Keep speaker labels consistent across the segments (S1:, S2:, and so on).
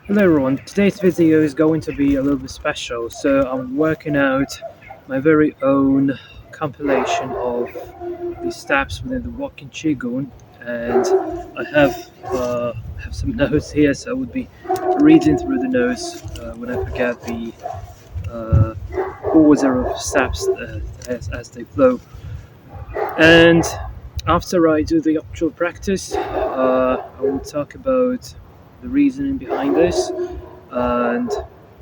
S1: Hello everyone, today's video is going to be a little bit special. So I'm working out my very own compilation of the steps within the walking Qigong, and I have some notes here, so I would be reading through the notes when I forget the uh, order of steps as they flow. And after I do the actual practice, I will talk about the reasoning behind this, and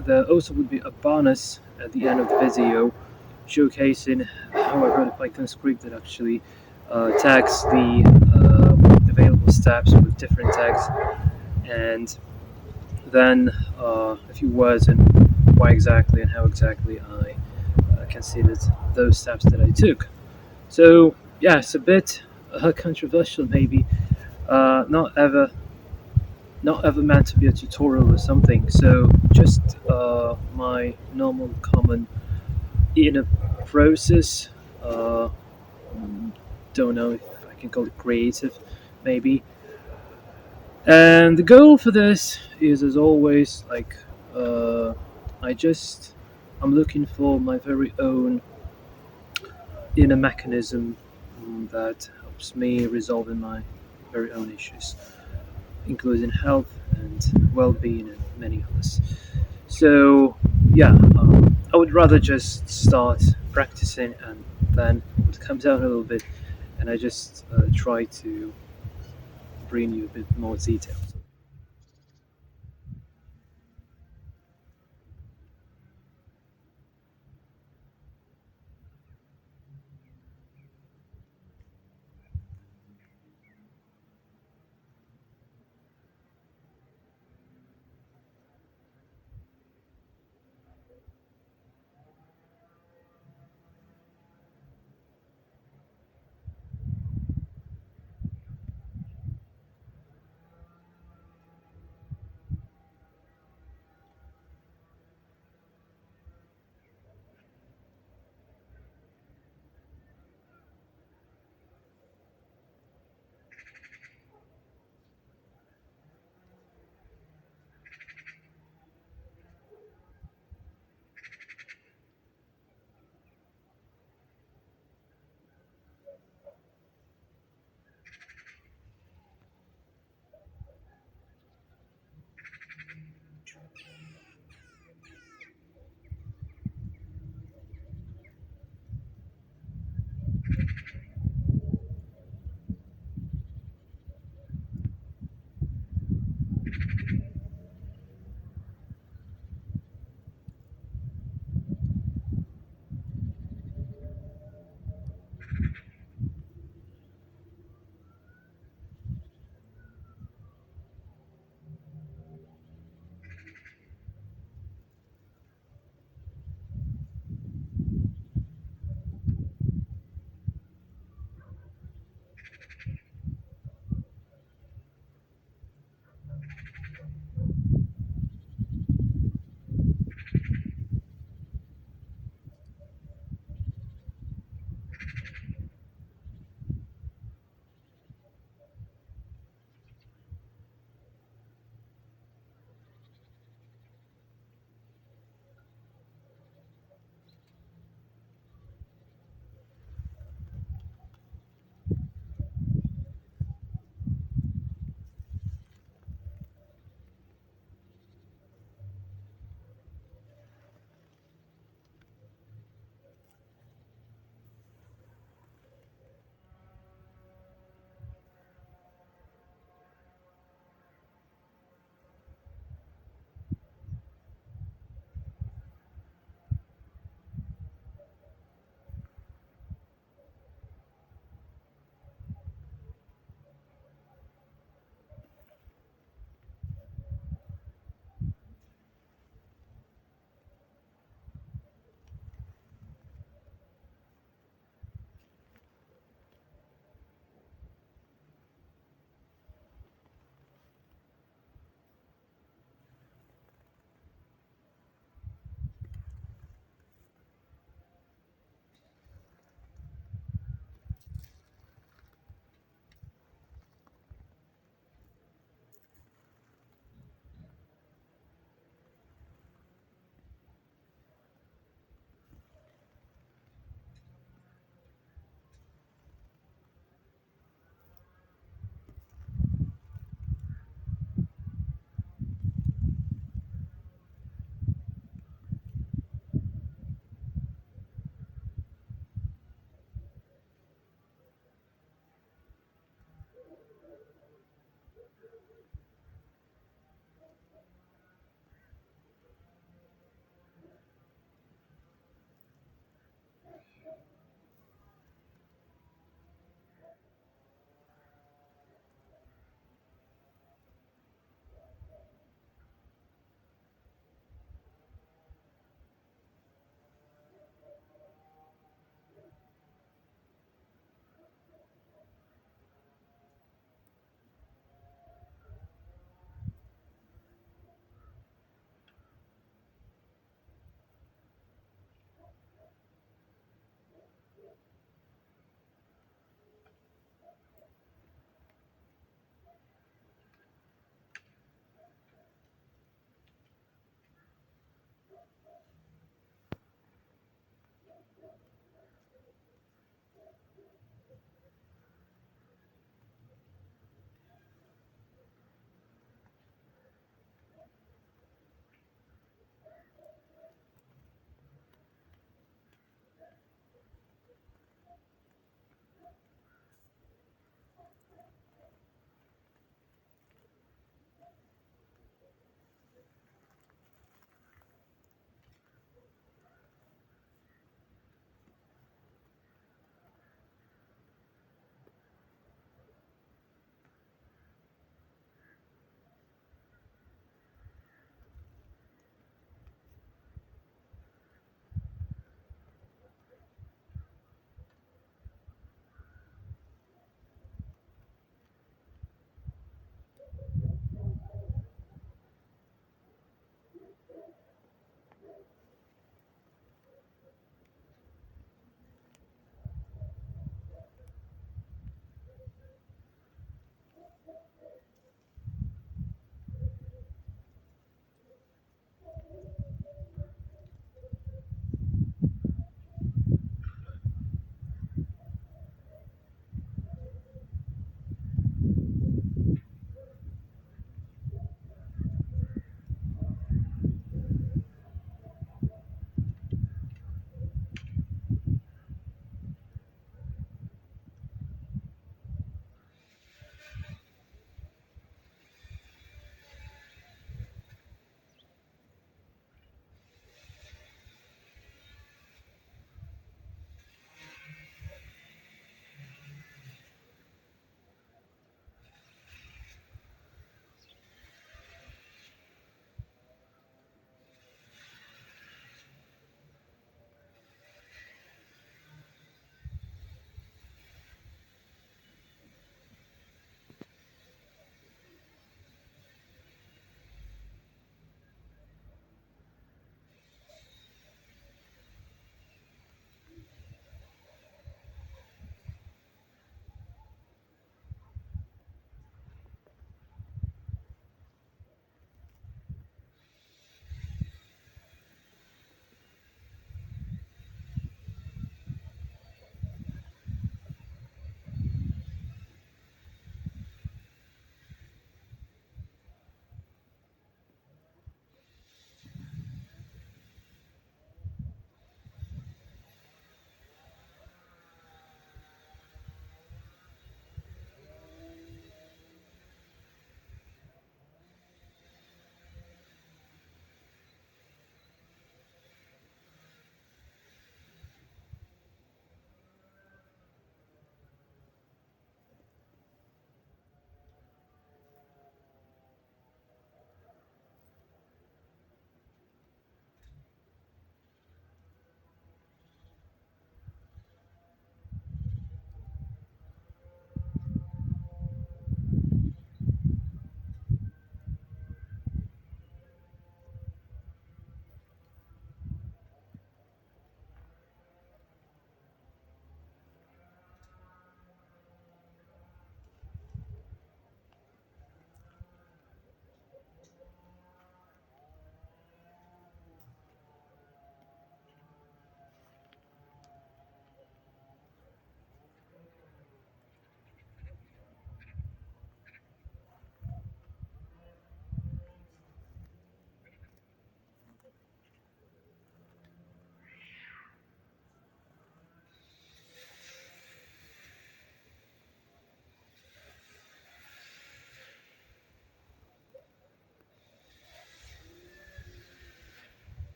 S1: there also would be a bonus at the end of the video showcasing how I wrote a Python script that actually tags the available steps with different tags, and then a few words on why exactly and how exactly I considered those steps that I took. So yeah, it's a bit controversial, maybe. Not ever meant to be a tutorial or something. So just my normal, common inner process. Uh, don't know if I can call it creative, maybe. And the goal for this is, as always, like uh, I just I'm looking for my very own inner mechanism that helps me resolving my very own issues, including health and well-being and many others. So yeah, I would rather just start practicing and then it comes out a little bit, and I just try to bring you a bit more details.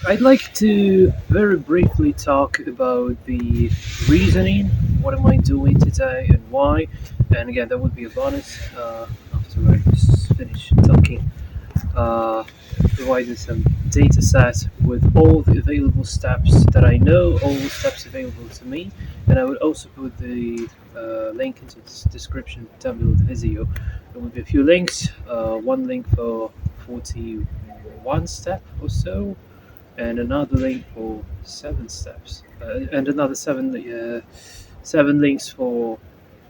S1: I'd like to very briefly talk about the reasoning. What am I doing today and why? And again, that would be a bonus after I finish talking. Uh, Providing some data set with all the available steps that I know, all the steps available to me, and I would also put the link into the description down below the video. There will be a few links. One link for 41 step or so, and another link for 7 steps, and another seven links for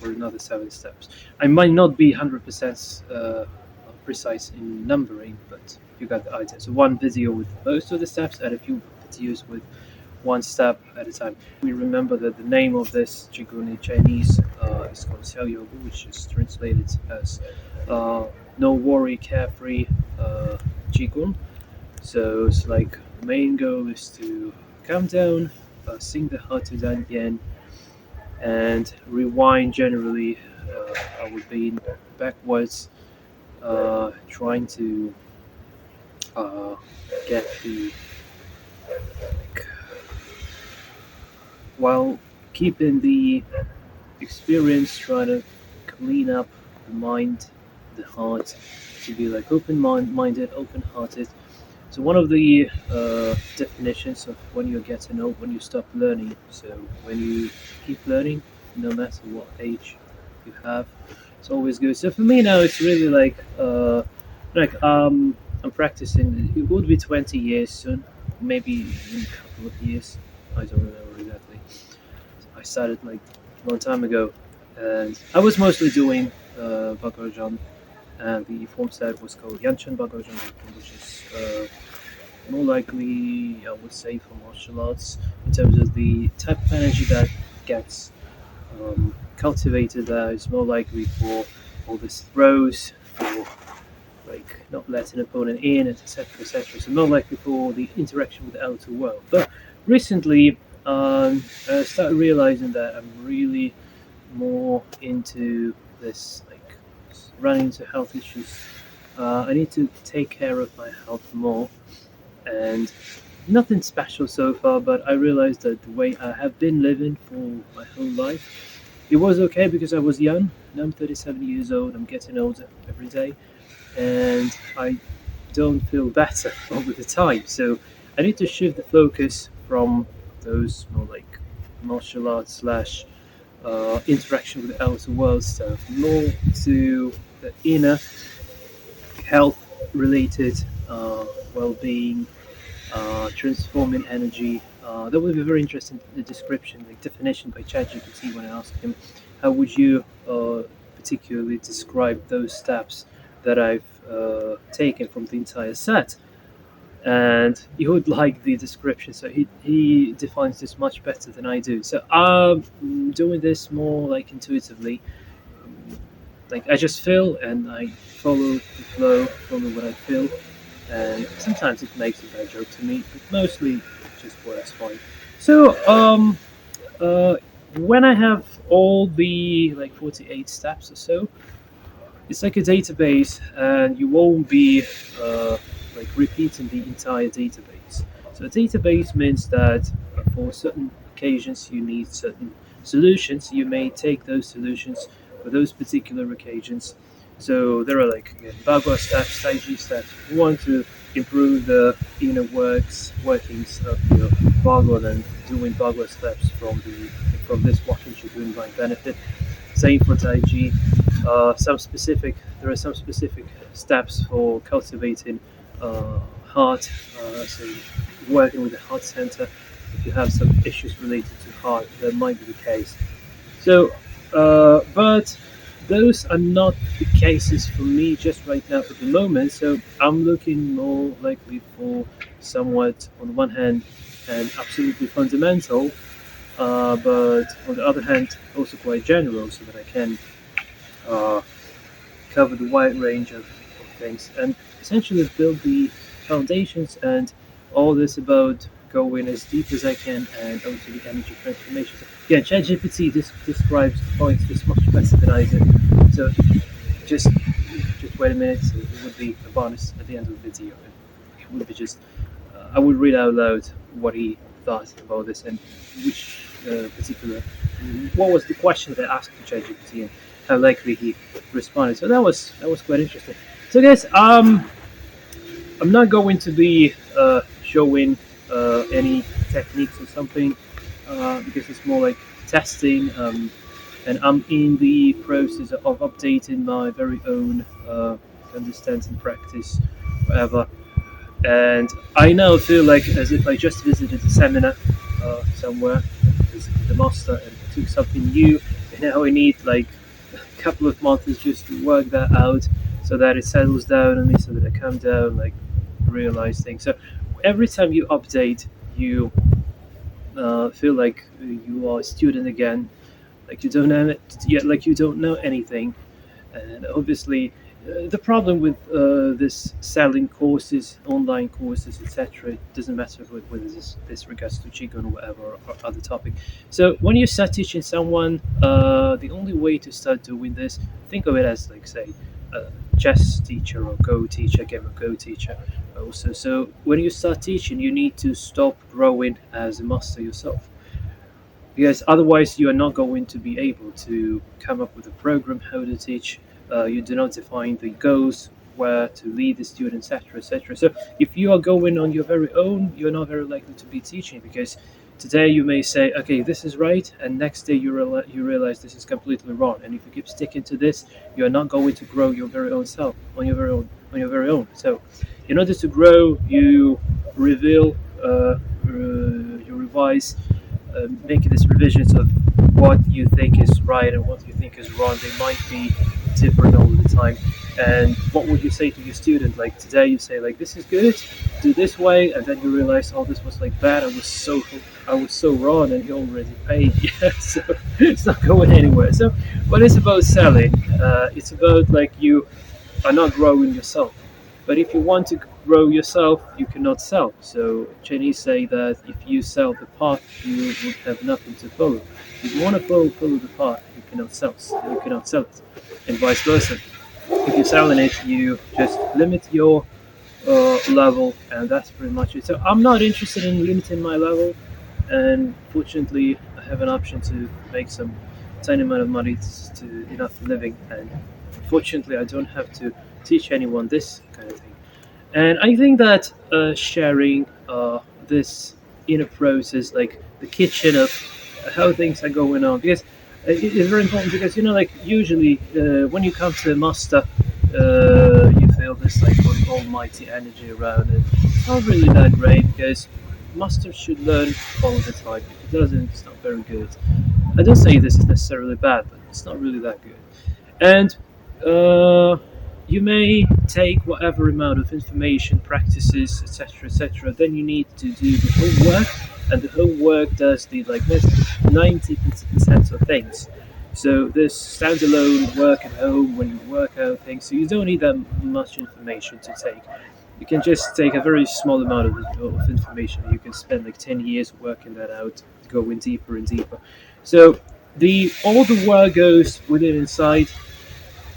S1: another 7 steps. I might not be 100% precise in numbering, but you got the idea. So one video with most of the steps, and a few videos with one step at a time. We remember that the name of this Qigong in Chinese is called Xiao, which is translated as no worry, carefree Qigong. So it's like the main goal is to calm down, sing the heart to Dantian, and rewind generally. I would be backwards, trying to uh, get the like, while keeping the experience, try to clean up the mind, the heart, to be like open-minded, open-hearted. So one of the definitions of when you're getting old, when you stop learning. So when you keep learning, no matter what age you have, it's always good. So for me now, it's really like I'm practicing. It would be 20 years soon, maybe in a couple of years. I don't remember exactly. I started like a long time ago, and I was mostly doing Bakarojan, and the form set was called Yanchen Bakarojan, which is more likely, I would say, for martial arts in terms of the type of energy that gets cultivated there is more likely for all these throws, for like not letting an opponent in, etc., etc. So more likely for the interaction with the outer world. But recently, I started realizing that I'm really more into this, like running into health issues. I need to take care of my health more, and nothing special so far. But I realized that the way I have been living for my whole life, it was okay because I was young. Now I'm 37 years old. I'm getting older every day, and I don't feel better over the time. So I need to shift the focus from those more like martial arts slash interaction with the outer world stuff, more to the inner health related well-being, transforming energy. That would be very interesting. The description, like definition by ChatGPT, when I asked him, how would you particularly describe those steps that I've taken from the entire set? And he would like the description, so he defines this much better than I do. So I'm doing this more like intuitively, like I just feel and I follow the flow, follow what I feel, and sometimes it makes a bad joke to me, but mostly it just works fine. So uh, when I have all the like 48 steps or so, it's like a database, and you won't be like repeating the entire database. So a database means that for certain occasions you need certain solutions. You may take those solutions for those particular occasions. So there are like again, Bagua steps, Taiji steps. If you want to improve the inner workings of your Bagua, then doing Bagua steps from this walking should do might benefit. Same for Taiji. There are some specific steps for cultivating heart, so working with the heart center. If you have some issues related to heart, that might be the case. So, but those are not the cases for me just right now at the moment. So I'm looking more likely for somewhat, on the one hand, and absolutely fundamental, but on the other hand, also quite general, so that I can uh, cover the wide range of things and essentially build the foundations, and all this about going as deep as I can and also the energy transformation. So, yeah, ChatGPT describes the points just much better than I do. So just just wait a minute. It would be a bonus at the end of the video. It would be just I would read out loud what he thought about this and which particular, what was the question they asked to ChatGPT and how likely he responded. So that was quite interesting. So guys, I'm not going to be showing any techniques or something because it's more like testing. And I'm in the process of updating my very own understanding and practice, whatever. And I now feel like as if I just visited a seminar somewhere, visited the master, and took something new. And now I need like a couple of months just to work that out, so that it settles down on me, so that I calm down, like realize things. So every time you update, you feel like you are a student again, like you don't know it yet, like you don't know anything. And obviously, the problem with this selling courses, online courses, etc., it doesn't matter whether this regards to Qigong or whatever or other topic. So when you start teaching someone, the only way to start doing this, think of it as like say a chess teacher or Go teacher, game of Go teacher. Also, so when you start teaching, you need to stop growing as a master yourself, because otherwise you are not going to be able to come up with a program how to teach. You do not define the goals, where to lead the students, etc., etc. So if you are going on your very own, you're not very likely to be teaching, because today you may say, okay, this is right, and next day you realize this is completely wrong. And if you keep sticking to this, you're not going to grow your very own self on your very own. So in order to grow, you reveal, you revise, making these revisions of what you think is right and what you think is wrong. They might be different all the time. And what would you say to your student? Like today, you say like this is good, do this way, and then you realize, oh, this was like bad. I was so wrong, and he already paid. Yeah, so it's not going anywhere. So, but it's about selling. It's about like you are not growing yourself. But if you want to grow yourself, you cannot sell. So Chinese say that if you sell the path, you would have nothing to follow. If you want to follow the path, you cannot sell. You cannot sell it, and vice versa. If you're selling it, you just limit your level, and that's pretty much it. So I'm not interested in limiting my level, and fortunately, I have an option to make some tiny amount of money to enough living, and fortunately, I don't have to teach anyone this kind of thing. And I think that sharing this inner process, like the kitchen of how things are going on, because it is very important. Because like usually when you come to a master, you feel this like almighty energy around it. It's not really that great, because masters should learn all the time. If it doesn't, it's not very good. I don't say this is necessarily bad, but it's not really that good. And uh, you may take whatever amount of information, practices, etc., etc. Then you need to do the homework, and the homework does the like 90% of things. So this standalone work at home when you work out things, so you don't need that much information to take. You can just take a very small amount of information. You can spend like 10 years working that out, going deeper and deeper. So the all the work goes within inside,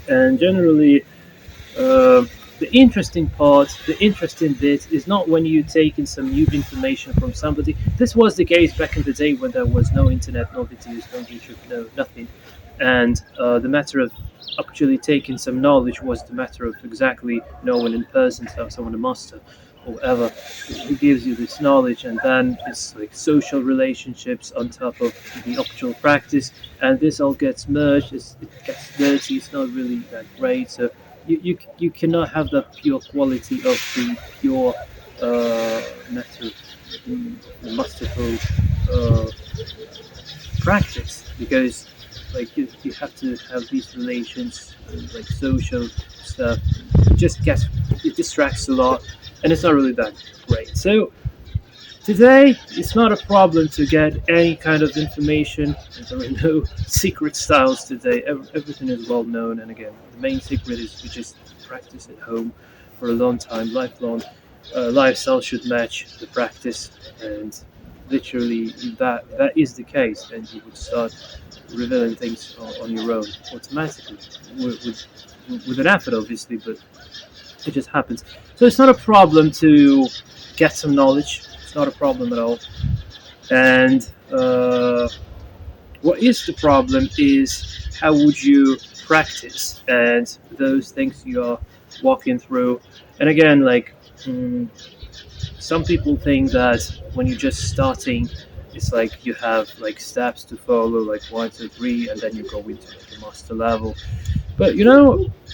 S1: and generally the interesting part, the interesting bit, is not when you take in some new information from somebody. This was the case back in the day when there was no internet, no videos, no YouTube, no nothing. And the matter of actually taking some knowledge was the matter of exactly knowing in person, so someone a master or whatever who gives you this knowledge, and then it's like social relationships on top of the actual practice, and this all gets merged. It gets dirty. It's not really that great. So you cannot have the pure quality of the pure matter, masterful uh, practice, because like you have to have these relations, like social stuff. It distracts a lot, and it's not really that great. So today, it's not a problem to get any kind of information. There are no secret styles today. Everything is well known. And again, the main secret is to just practice at home for a long time, lifelong. Lifestyle should match the practice, and literally that is the case. And you would start revealing things on your own automatically, with an effort, obviously, but It just happens. So it's not a problem to get some knowledge. It's not a problem at all. And what is the problem is how would you practice and those things you are walking through. And again, like mm, some people think that when you're just starting, it's like you have like steps to follow, like 1, 2, 3, and then you go into the master level. But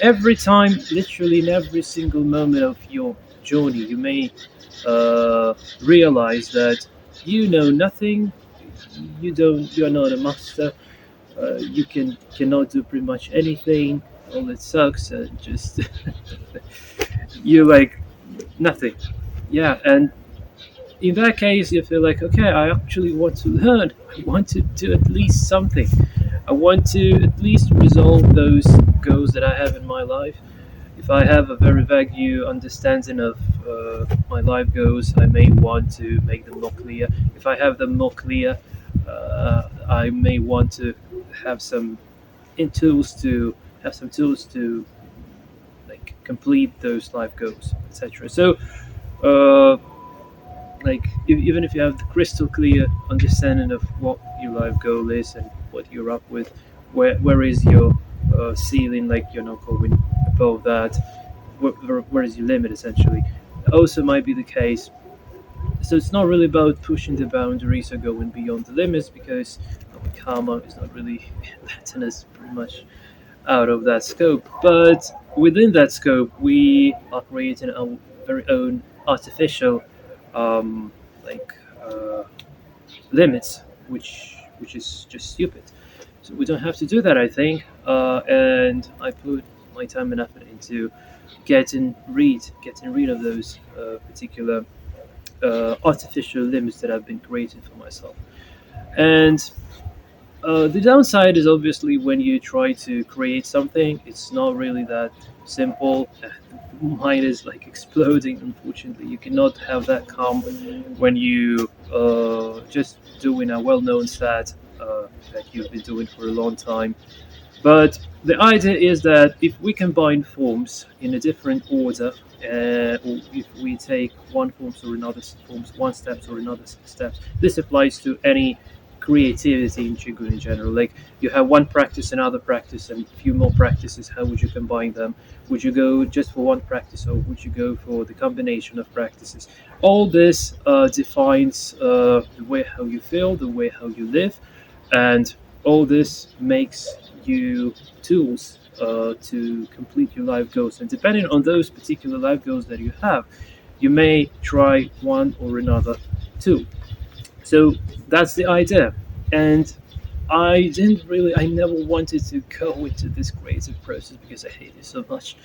S1: every time, literally in every single moment of your journey, you may realize that you know nothing. You are not a master. You cannot do pretty much anything. All it sucks, and just you like nothing. Yeah, and in that case, you feel like, okay, I actually want to learn. I want to do at least something. I want to at least resolve those goals that I have in my life. If I have a very vague understanding of my life goals, I may want to make them more clear. If I have them more clear, I may want to have some tools to have some tools to like complete those life goals, etc. So, uh, like even if you have the crystal clear understanding of what your life goal is and what you're up with, where is your ceiling? Like you're not going above that. Where is your limit essentially? Also might be the case. So it's not really about pushing the boundaries or going beyond the limits because karma is not really letting us pretty much out of that scope. But within that scope, we are creating our very own artificial, um, like limits, which is just stupid. So we don't have to do that, I think. And I put my time and effort into getting rid of those particular artificial limits that I've been creating for myself. And the downside is obviously when you try to create something, it's not really that simple. Mine is like exploding. Unfortunately, you cannot have that calm when you just doing a well-known stat that you've been doing for a long time. But the idea is that if we combine forms in a different order, or if we take one forms or another forms, one steps or another steps, this applies to any creativity in Qigong in general. Like you have one practice, another practice, and a few more practices. How would you combine them? Would you go just for one practice, or would you go for the combination of practices? All this defines the way how you feel, the way how you live, and all this makes you tools to complete your life goals. And depending on those particular life goals that you have, you may try one or another tool. So that's the idea. And I never wanted to go into this creative process because I hate it so much.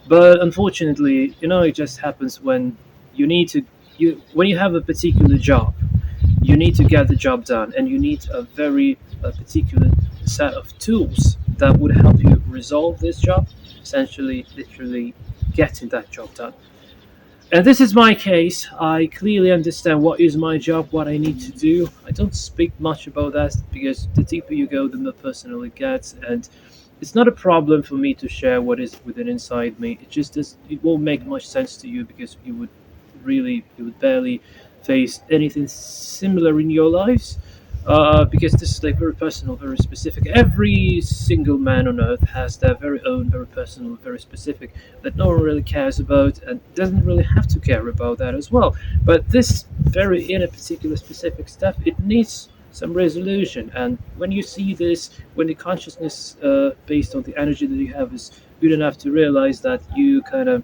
S1: But unfortunately, it just happens when you need to, when you have a particular job, you need to get the job done, and you need a very particular set of tools that would help you resolve this job, essentially, literally getting that job done. And this is my case. I clearly understand what is my job, what I need to do. I don't speak much about that because the deeper you go, the more personal it gets, and it's not a problem for me to share what is within inside me. It won't make much sense to you because you would barely face anything similar in your lives. Because this is like very personal, very specific. Every single man on earth has their very own, very personal, very specific that no one really cares about and doesn't really have to care about that as well. But this very inner, particular, specific stuff, it needs some resolution. And when you see this, when the consciousness based on the energy that you have is good enough to realize that you kind of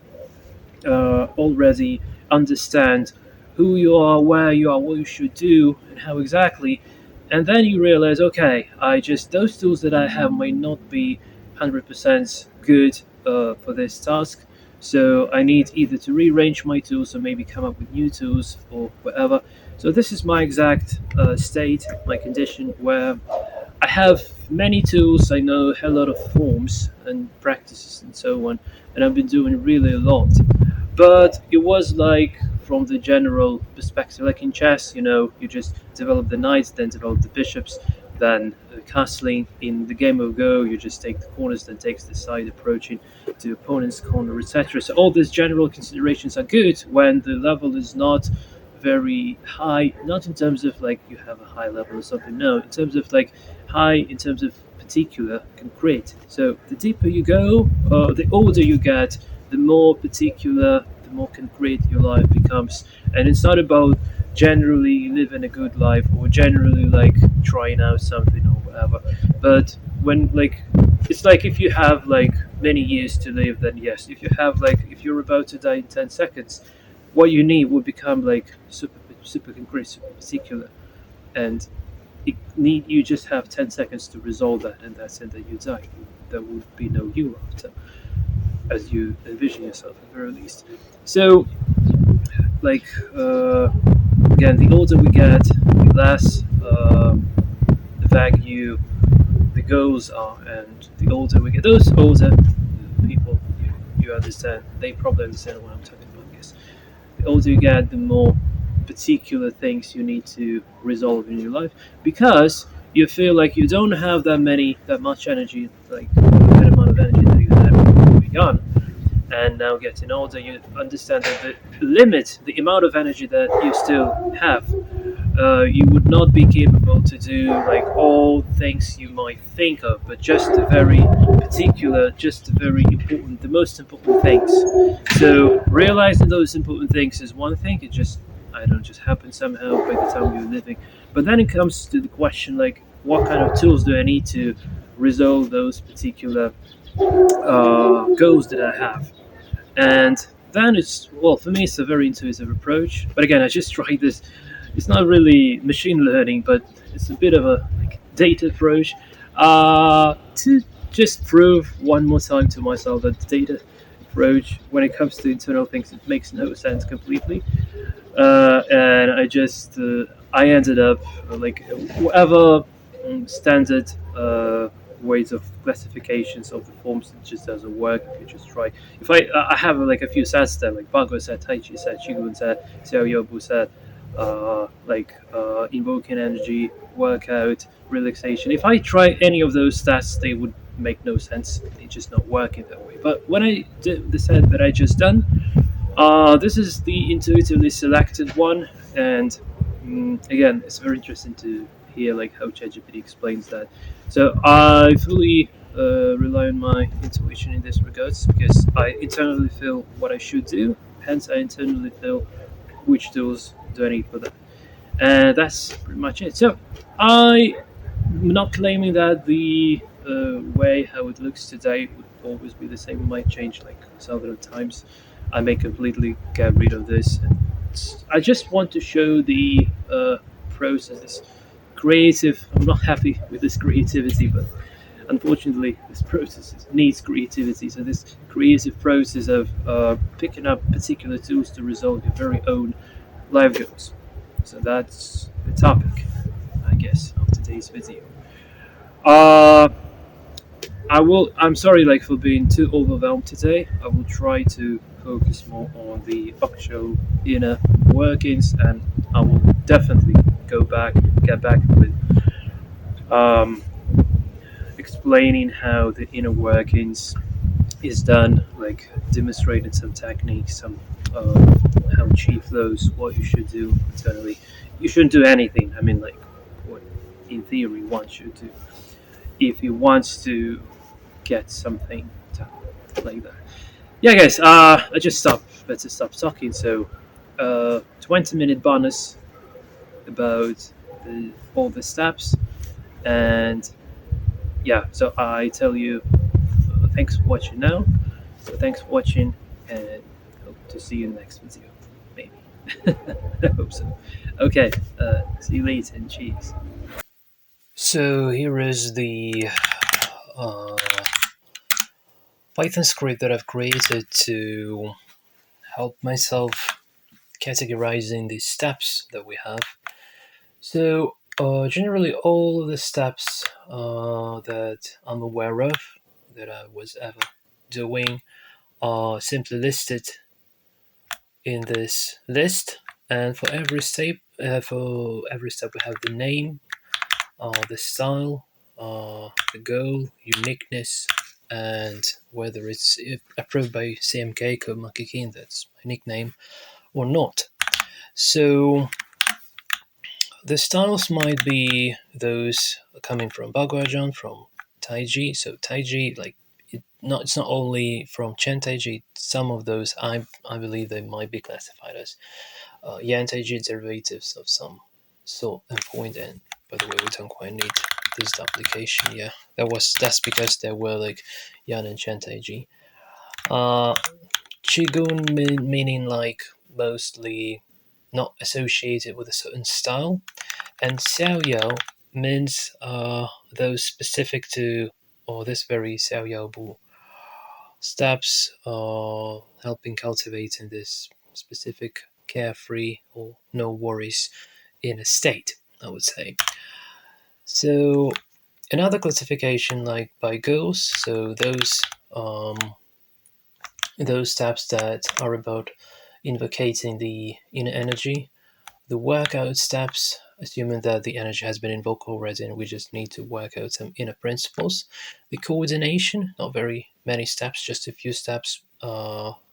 S1: already understand who you are, where you are, what you should do, and how exactly. And then you realize, okay, those tools that I have might not be 100% good for this task. So I need either to rearrange my tools or maybe come up with new tools or whatever. So this is my exact state, my condition, where I have many tools. I know a lot of forms and practices and so on, and I've been doing really a lot. But it was like from the general perspective, like in chess, you just develop the knights, then develop the bishops, then castling. In the game of Go, you just take the corners, then takes the side approaching. the opponent's corner, etc. So all these general considerations are good when the level is not very high, not in terms of like you have a high level or something, no, in terms of like high in terms of particular concrete. So the deeper you go, the older you get, the more particular, the more concrete your life becomes. And it's not about generally living a good life or generally like trying out something or whatever, but when like it's like if you have like many years to live, then yes. If you have like if you're about to die in 10 seconds, what you need will become like super concrete, super particular, and it need you just have 10 seconds to resolve that, and that's it. That you die. There would be no you after, as you envision yourself at the very least. So, like again, the older we get, the less vague the goals are, and the older we get, those older people, you understand. They probably understand what I'm talking about. I guess the older you get, the more particular things you need to resolve in your life because you feel like you don't have that much energy, like that amount of energy that you had when you were young. And now getting older, you understand that the limit, the amount of energy that you still have, you would not be capable to do like all things you might think of, but just the very particular, just the very important, the most important things. So realizing those important things is one thing. It just, I don't know, just happens somehow by the time you're living. But then it comes to the question like, what kind of tools do I need to resolve those particular goals that I have? And then it's, well, for me, it's a very intuitive approach. But again, I just tried this. It's not really machine learning, but it's a bit of a like data approach to just prove one more time to myself that the data approach, when it comes to internal things, it makes no sense completely. And I ended up like whatever standard ways of classifications of the forms, it just doesn't work if you just try. If I have like a few sets there, like Bago set, Tai Chi set, Qigong set, Xiao Yobu set, invoking energy, workout, relaxation. If I try any of those stats, they would make no sense. It's just not working that way. But when I did the set that I just done, this is the intuitively selected one, and again, it's very interesting to hear like how ChatGPT explains that. So I fully rely on my intuition in this regards because I internally feel what I should do. Hence, I internally feel which tools do I need for that, and that's pretty much it. So I'm not claiming that the way how it looks today would always be the same. It might change like several times. I may completely get rid of this. And I just want to show the process, this creative. I'm not happy with this creativity, but unfortunately, this process needs creativity. So this creative process of picking up particular tools to resolve your very own life goals. So that's the topic, I guess, of today's video. Uh, I'm sorry, like for being too overwhelmed today. I will try to focus more on the actual inner workings, and I will definitely get back with um, explaining how the inner workings is done, like demonstrating some techniques, some how to achieve those, what you should do internally. You shouldn't do anything. I mean, like what in theory one should do if he wants to get something done like that. Yeah, guys. I just stopped. Better stop talking. So, 20-minute bonus about all the steps, and yeah. So I tell you, thanks for watching now. So thanks for watching, and hope to see you in the next video. Maybe. I hope so. Okay. See you later, and cheers. So here is the uh, Python script that I've created to help myself categorizing the steps that we have. So generally, all of the steps that I'm aware of that I was ever doing are simply listed in this list, and for every step, we have the name, the style, the goal, uniqueness, and whether it's approved by CMK Code Monkey King, that's my nickname, or not. So the styles might be those coming from Bagua from Taiji. So Taiji, like it's not only from Chen Taiji. Some of those I believe they might be classified as Yan Taiji derivatives of some sort and point. And by the way, we don't quite need this application. Yeah, that's because there were like Yan and Chen Taiji. Qigong meaning like mostly not associated with a certain style, and Xiao means those specific to or this very Xiao Bu steps helping cultivating this specific carefree or no worries in a state, I would say. So another classification like by goals, so those steps that are about invocating the inner energy, the workout steps, assuming that the energy has been invoked already and we just need to work out some inner principles. The coordination, not very many steps, just a few steps,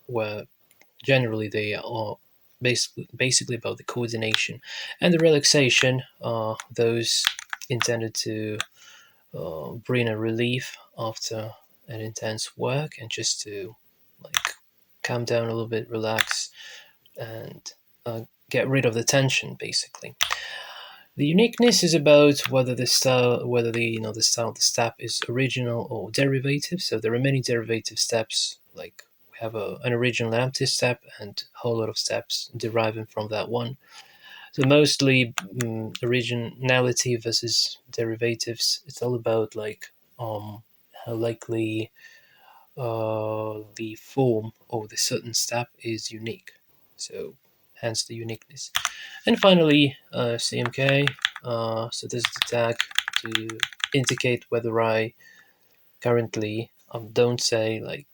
S1: where generally they are basically about the coordination. And the relaxation, those intended to bring a relief after an intense work and just to like calm down a little bit, relax, and get rid of the tension, basically. The uniqueness is about whether the style, whether the style of the step is original or derivative. So there are many derivative steps. Like we have an original empty step and a whole lot of steps deriving from that one. So mostly originality versus derivatives. It's all about like how likely the form of the certain step is unique. So hence the uniqueness. And finally, CMK. So this is the tag to indicate whether I currently don't say like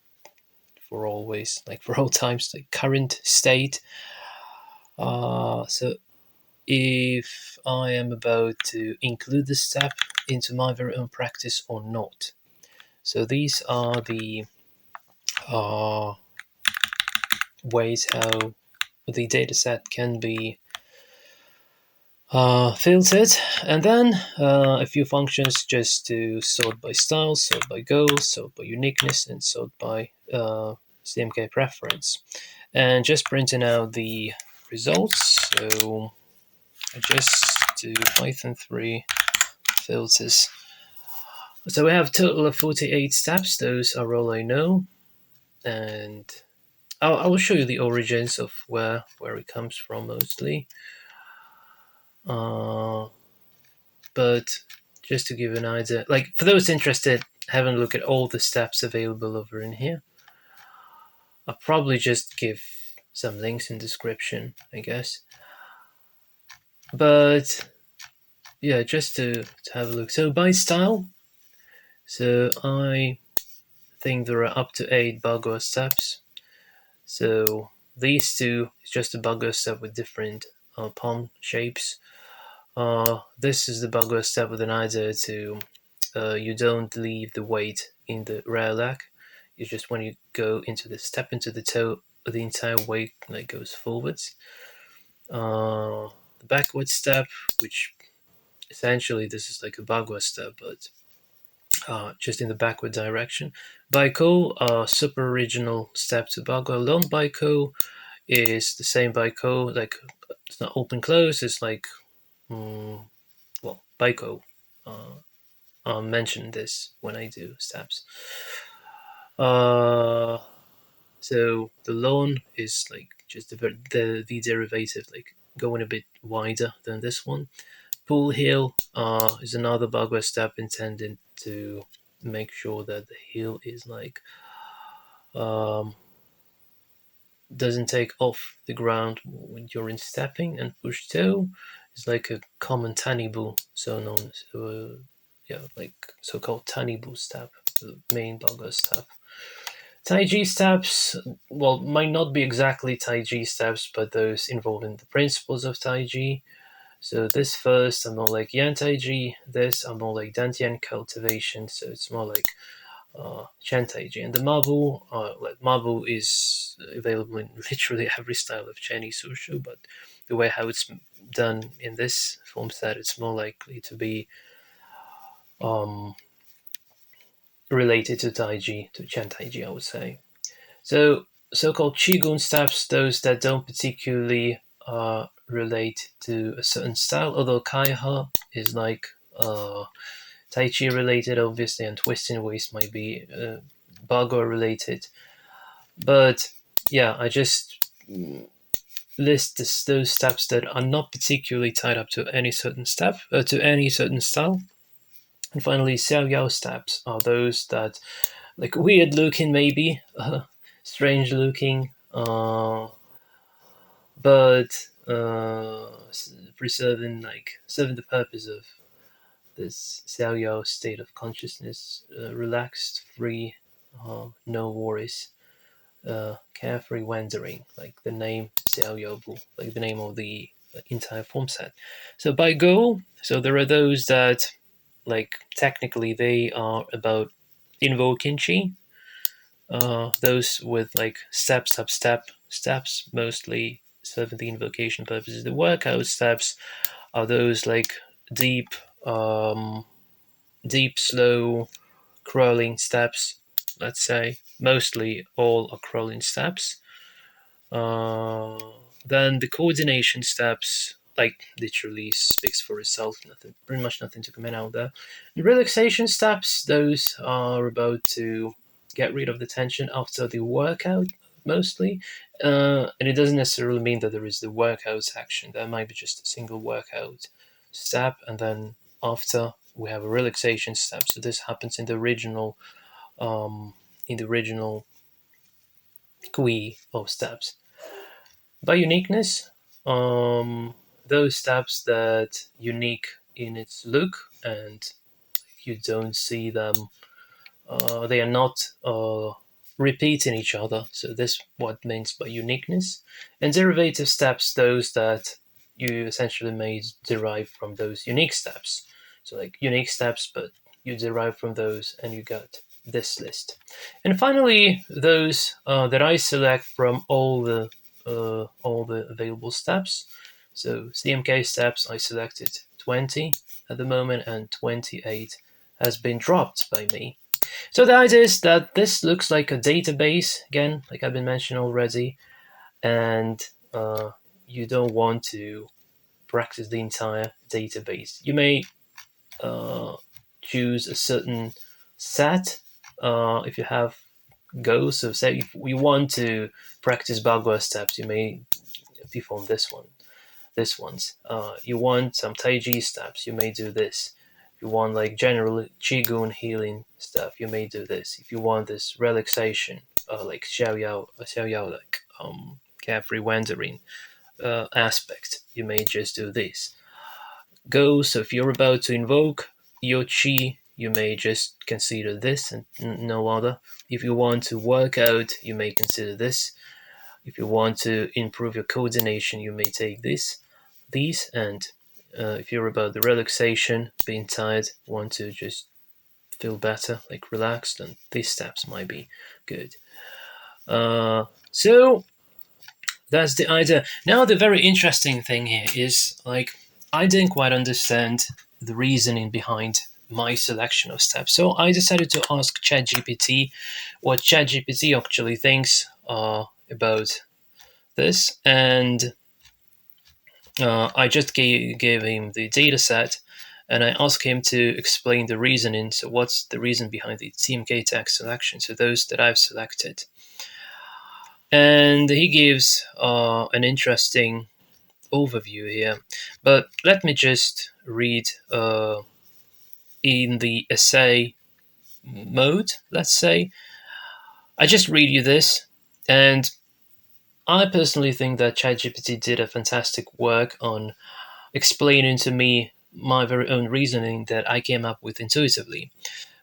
S1: for always, like for all times, like current state. So if I am about to include the step into my very own practice or not. So these are the uh, ways how the dataset can be filtered, and then a few functions just to sort by style, sort by goals, sort by uniqueness, and sort by CMK preference. And just printing out the results. So I just do Python 3 filters. So we have a total of 48 steps. Those are all I know, and I will show you the origins of where it comes from mostly. But just to give an idea, like for those interested, having a look at all the steps available over in here. I'll probably just give some links in description, I guess. But yeah, just to have a look. So by style, so I think there are up to 8 Bagua steps. So these two is just a Bagua step with different palm shapes. This is the Bagua step with an idea to you don't leave the weight in the rear leg. It's just when you go into the step into the toe, the entire weight like goes forwards. The backward step, which essentially this is like a Bagua step, but just in the backward direction. Baiko, super original step to Bagua. Long Baiko is the same Baiko, like it's not open close. It's like Baiko. I'll mention this when I do steps. So the loan is like just the derivative, like going a bit wider than this one. Pull heel is another Bagua step intended to make sure that the heel is like doesn't take off the ground when you're in stepping. And push toe is like a common tanibu, so known as like so-called tanibu step, the main Bagua step. Taiji steps, well, might not be exactly Taiji steps, but those involving the principles of Taiji. So this first, I'm more like Yan Taiji. This, I'm more like Dantian cultivation. So it's more like Taiji. And the marble, marble is available in literally every style of Chinese wushu, but the way how it's done in this form set, it's more likely to be um, related to Taiji, to Taiji, I would say. So, so-called Qigong steps, those that don't particularly relate to a certain style, although Kaiha is like Tai Chi related, obviously, and twisting waist might be Bagua related. But yeah, I just list those steps that are not particularly tied up to any certain step, to any certain style. And finally, Xiao steps are those that, like, weird looking, maybe, strange looking, but preserving, like, serving the purpose of this Xiao state of consciousness, relaxed, free, no worries, carefree wandering, like the name Xiao, like the name of the entire form set. So by goal, so there are those that, like, technically they are about invoking chi, those with like steps, mostly serving the invocation purposes. The workout steps are those like deep, um, slow crawling steps. Let's say mostly all are crawling steps. Uh, then the coordination steps, like, literally speaks for itself. Nothing, pretty much nothing to comment out there. The relaxation steps, those are about to get rid of the tension after the workout, mostly. And it doesn't necessarily mean that there is the workout section. There might be just a single workout step, and then after we have a relaxation step. So this happens in the original GUI of steps. By uniqueness, those steps that unique in its look and you don't see them, they are not repeating each other. So this what means by uniqueness. And derivative steps, those that you essentially may derive from those unique steps. So like unique steps, but you derive from those and you got this list. And finally, those that I select from all the available steps. So CMK steps, I selected 20 at the moment, and 28 has been dropped by me. So the idea is that this looks like a database, again, like I've been mentioning already, and you don't want to practice the entire database. You may choose a certain set if you have goals. So say if we want to practice Bagua steps, you may perform this ones. You want some Tai Chi steps, you may do this. If you want like general Qigong healing stuff, you may do this. If you want this relaxation, like Xiao, like carefree wandering aspect, you may just do this. Go. So if you're about to invoke your Qi, you may just consider this and no other. If you want to work out, you may consider this. If you want to improve your coordination, you may take these, and if you're about the relaxation, being tired, want to just feel better, like relaxed, then these steps might be good. So that's the idea. Now, the very interesting thing here is, like, I didn't quite understand the reasoning behind my selection of steps. So I decided to ask ChatGPT what ChatGPT actually thinks about this, and I just gave him the data set, and I asked him to explain the reasoning. So what's the reason behind the TMK text selection? So those that I've selected. And he gives an interesting overview here. But let me just read in the essay mode, let's say. I just read you this, and I personally think that ChatGPT did a fantastic work on explaining to me my very own reasoning that I came up with intuitively.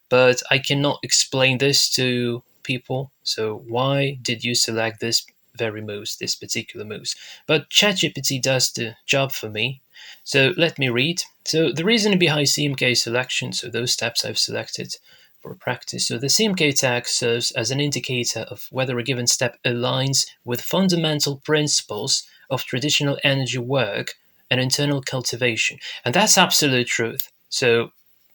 S1: But I cannot explain this to people. So why did you select this very moose, this particular moose? But ChatGPT does the job for me. So let me read. So the reason behind CMK selection, so those steps I've selected, for practice. So the CMK tag serves as an indicator of whether a given step aligns with fundamental principles of traditional energy work and internal cultivation. And that's absolute truth. So,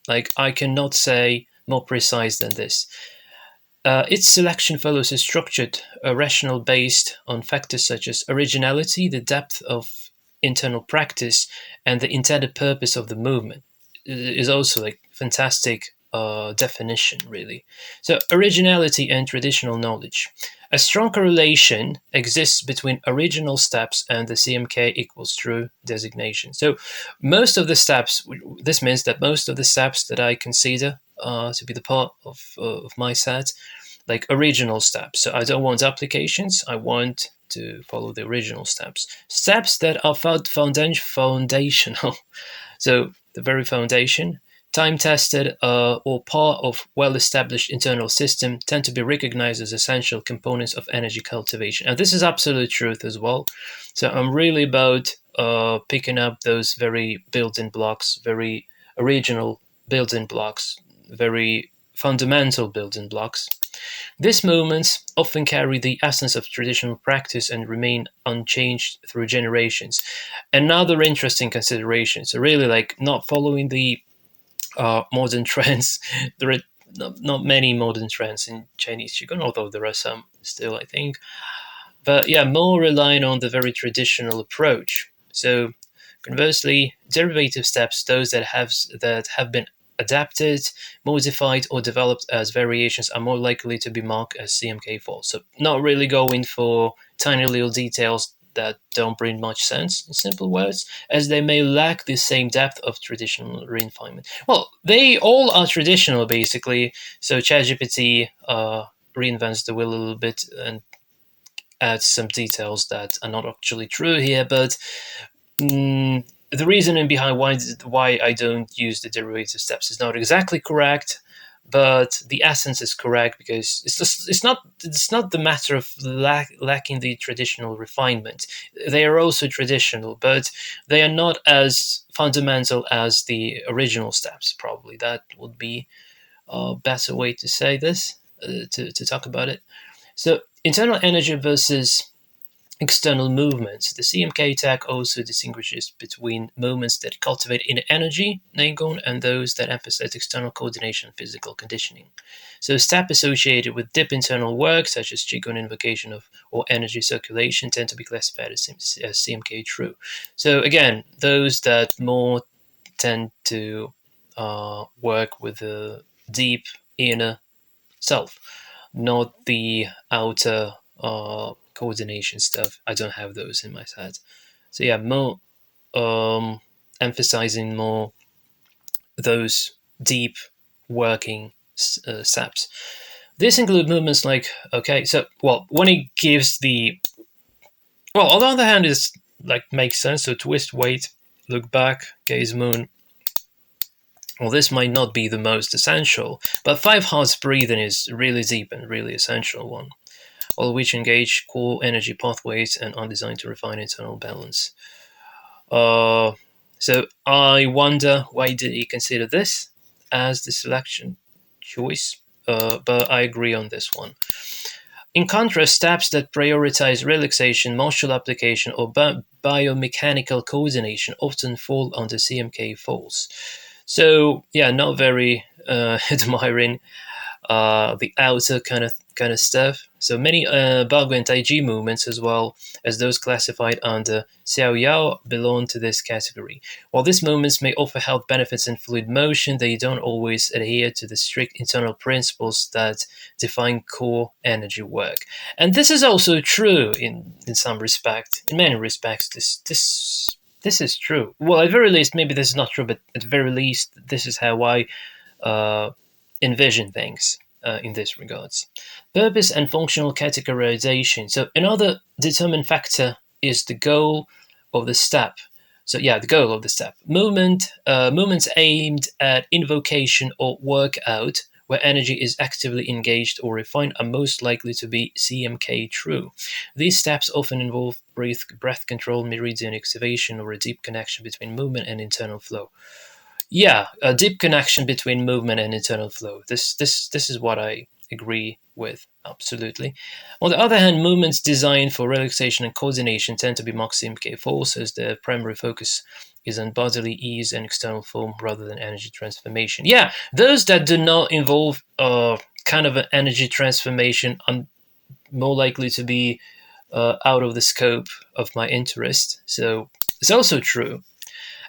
S1: like, I cannot say more precise than this. Its selection follows a structured, rational based on factors such as originality, the depth of internal practice, and the intended purpose of the movement. It is also like fantastic definition, really. So, originality and traditional knowledge. A strong correlation exists between original steps and the CMK equals true designation. So, most of the steps, this means that most of the steps that I consider to be the part of my set, like original steps. So I don't want applications. I want to follow the original steps. Steps that are foundational. So the very foundation, time tested or part of well-established internal system tend to be recognized as essential components of energy cultivation. And this is absolute truth as well. So I'm really about picking up those very building blocks, very original building blocks, very fundamental building blocks. These movements often carry the essence of traditional practice and remain unchanged through generations. Another interesting consideration, so really like not following the modern trends. There are not many modern trends in Chinese Qigong, although there are some still, I think. But yeah, more relying on the very traditional approach. So conversely, derivative steps, those that have been adapted, modified, or developed as variations, are more likely to be marked as CMK faults. So not really going for tiny little details that don't bring much sense, in simple words, as they may lack the same depth of traditional refinement. Well, they all are traditional, basically. So ChatGPT reinvents the wheel a little bit and adds some details that are not actually true here, but the reasoning behind why I don't use the derivative steps is not exactly correct, but the essence is correct because it's not the matter of lacking the traditional refinement. They are also traditional, but they are not as fundamental as the original steps. Probably that would be a better way to say this, to talk about it. So internal energy versus external movements. The CMK tag also distinguishes between movements that cultivate inner energy, Neigon, and those that emphasize external coordination and physical conditioning. So steps associated with deep internal work, such as Qigong invocation or energy circulation, tend to be classified as CMK true. So again, those that more tend to work with the deep inner self, not the outer coordination stuff. I don't have those in my set. So yeah, more emphasizing more those deep working steps. This include movements like when it gives the on the other hand is like makes sense. So twist, wait, look back, gaze moon. Well, this might not be the most essential, but 5 hearts breathing is really deep and really essential one, all of which engage core energy pathways and are designed to refine internal balance. So I wonder why did he consider this as the selection choice, but I agree on this one. In contrast, steps that prioritize relaxation, martial application, or biomechanical coordination often fall under CMK faults. So yeah, not very admiring the outer kind of stuff. So many Bagua and Taiji movements, as well as those classified under Xiao belong to this category. While these movements may offer health benefits in fluid motion, they don't always adhere to the strict internal principles that define core energy work. And this is also true in some respect. In many respects, this is true. Well, at the very least, maybe this is not true, but at the very least, this is how I envision things in this regards. Purpose and functional categorization. So another determining factor is the goal of the step. So yeah, the goal of the step. Movements aimed at invocation or workout where energy is actively engaged or refined are most likely to be CMK true. These steps often involve breath control, meridian activation, or a deep connection between movement and internal flow. Yeah, a deep connection between movement and internal flow. This is what I agree with absolutely. On the other hand, movements designed for relaxation and coordination tend to be mock CMK force, as their primary focus is on bodily ease and external form rather than energy transformation. Yeah, those that do not involve kind of an energy transformation are more likely to be out of the scope of my interest. So it's also true.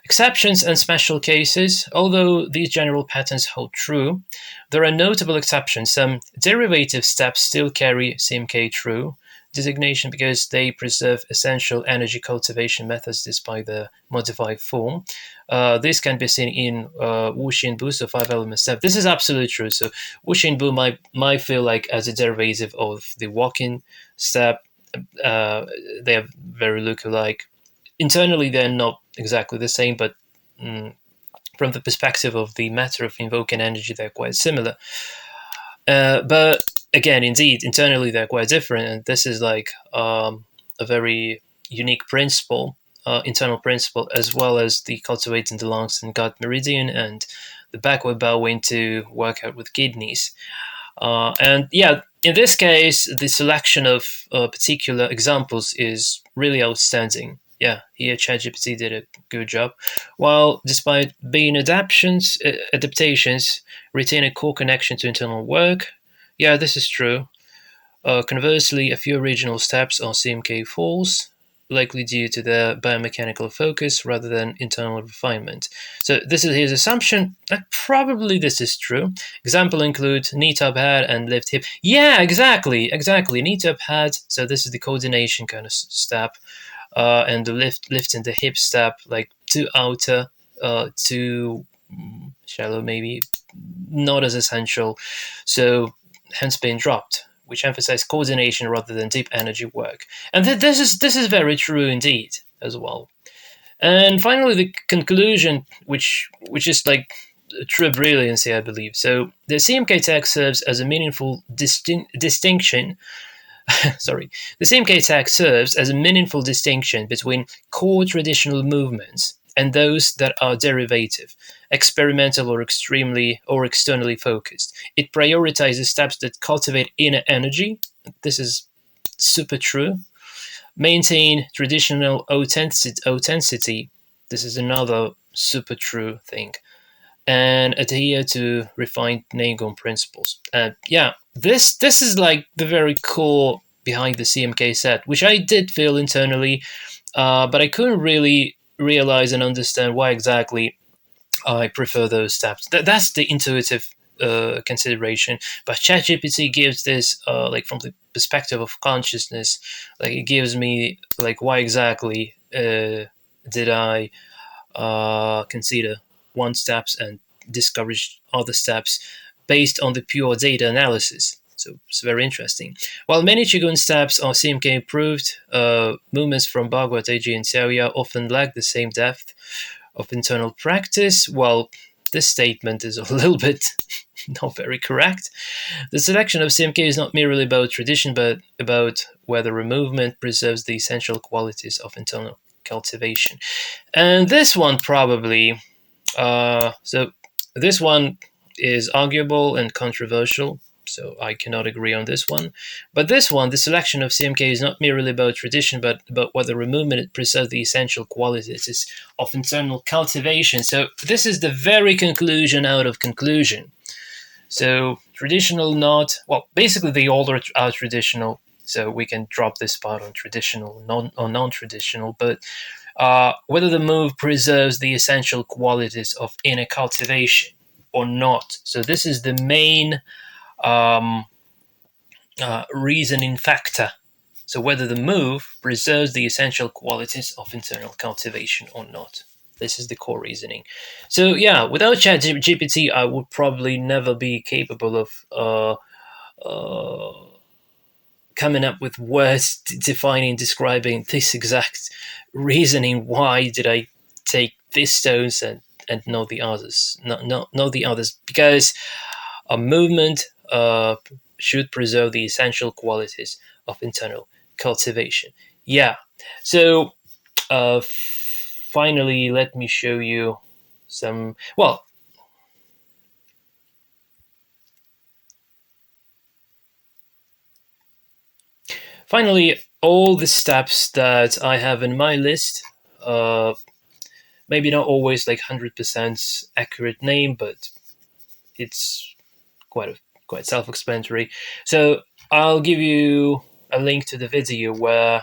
S1: Exceptions and special cases, although these general patterns hold true, there are notable exceptions. Some derivative steps still carry CMK true designation because they preserve essential energy cultivation methods despite the modified form. This can be seen in Wuxin Bu, so 5 element step. This is absolutely true. So Wuxin Bu might feel like as a derivative of the walking step. They are very look-alike. Internally, they're not exactly the same, but mm, from the perspective of the matter of invoking energy, they're quite similar. But again, indeed, internally they're quite different, and this is like a very unique principle, internal principle, as well as the cultivating the lungs and gut meridian and the backward bowing to work out with kidneys. And yeah, in this case, the selection of particular examples is really outstanding. Yeah, here ChatGPT did a good job. While despite being adaptations retain a core connection to internal work. Yeah, this is true. Conversely, a few original steps are CMK false, likely due to their biomechanical focus rather than internal refinement. So this is his assumption, and probably this is true. Example include knee tap head and lift hip. Yeah, exactly. Knee tap head. So this is the coordination kind of step, and the lifting the hip step, like too outer, too shallow, maybe not as essential. So hence being dropped, which emphasize coordination rather than deep energy work. And this is very true indeed as well. And finally, the conclusion, which is like true brilliancy, I believe. So the CMK tag serves as a meaningful distinction. Sorry, the CMK tag serves as a meaningful distinction between core traditional movements and those that are derivative, experimental or extremely or externally focused. It prioritizes steps that cultivate inner energy. This is super true. Maintain traditional authenticity. This is another super true thing. And adhere to refined Negon principles. And yeah, this is like the very core behind the CMK set, which I did feel internally, but I couldn't really realize and understand why exactly I prefer those steps. That's the intuitive consideration. But ChatGPT gives this like from the perspective of consciousness, like it gives me like why exactly did I consider one steps and discourage other steps based on the pure data analysis. So it's very interesting. While many Qigong steps are CMK improved, movements from Bagua, Teiji, and Xiao often lack the same depth of internal practice. Well, this statement is a little bit not very correct. The selection of CMK is not merely about tradition, but about whether a movement preserves the essential qualities of internal cultivation. And this one probably, so this one is arguable and controversial, so I cannot agree on this one. But this one, the selection of CMK is not merely about tradition, but about whether a movement preserves the essential qualities of internal cultivation. So this is the very conclusion out of conclusion. So traditional, not well. Basically, they all are traditional. So we can drop this part on traditional, non-traditional. But whether the move preserves the essential qualities of inner cultivation or not. So this is the main um, reasoning factor. So whether the move preserves the essential qualities of internal cultivation or not. This is the core reasoning. So yeah, without ChatGPT, I would probably never be capable of coming up with words defining, describing this exact reasoning. Why did I take these stones and not the others? Not the others, because a movement should preserve the essential qualities of internal cultivation. Yeah. So finally, let me show you. some, well, finally, all the steps that I have in my list, uh, maybe not always like 100% accurate name, but it's quite a, quite self-explanatory. So I'll give you a link to the video where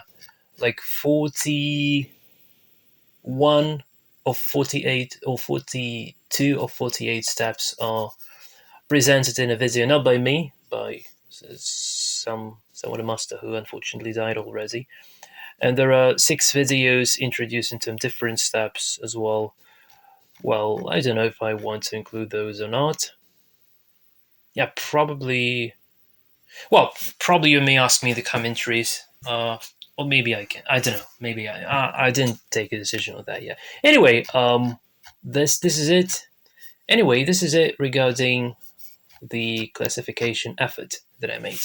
S1: like 41 of 48 or 42 of 48 steps are presented in a video, not by me, by someone a master who unfortunately died already. And there are 6 videos introducing some different steps as well. Well, I don't know if I want to include those or not. Yeah, probably. Well, probably you may ask me the commentaries, or maybe I can. I don't know. Maybe I didn't take a decision on that yet. Anyway, this is it. Anyway, this is it regarding the classification effort that I made.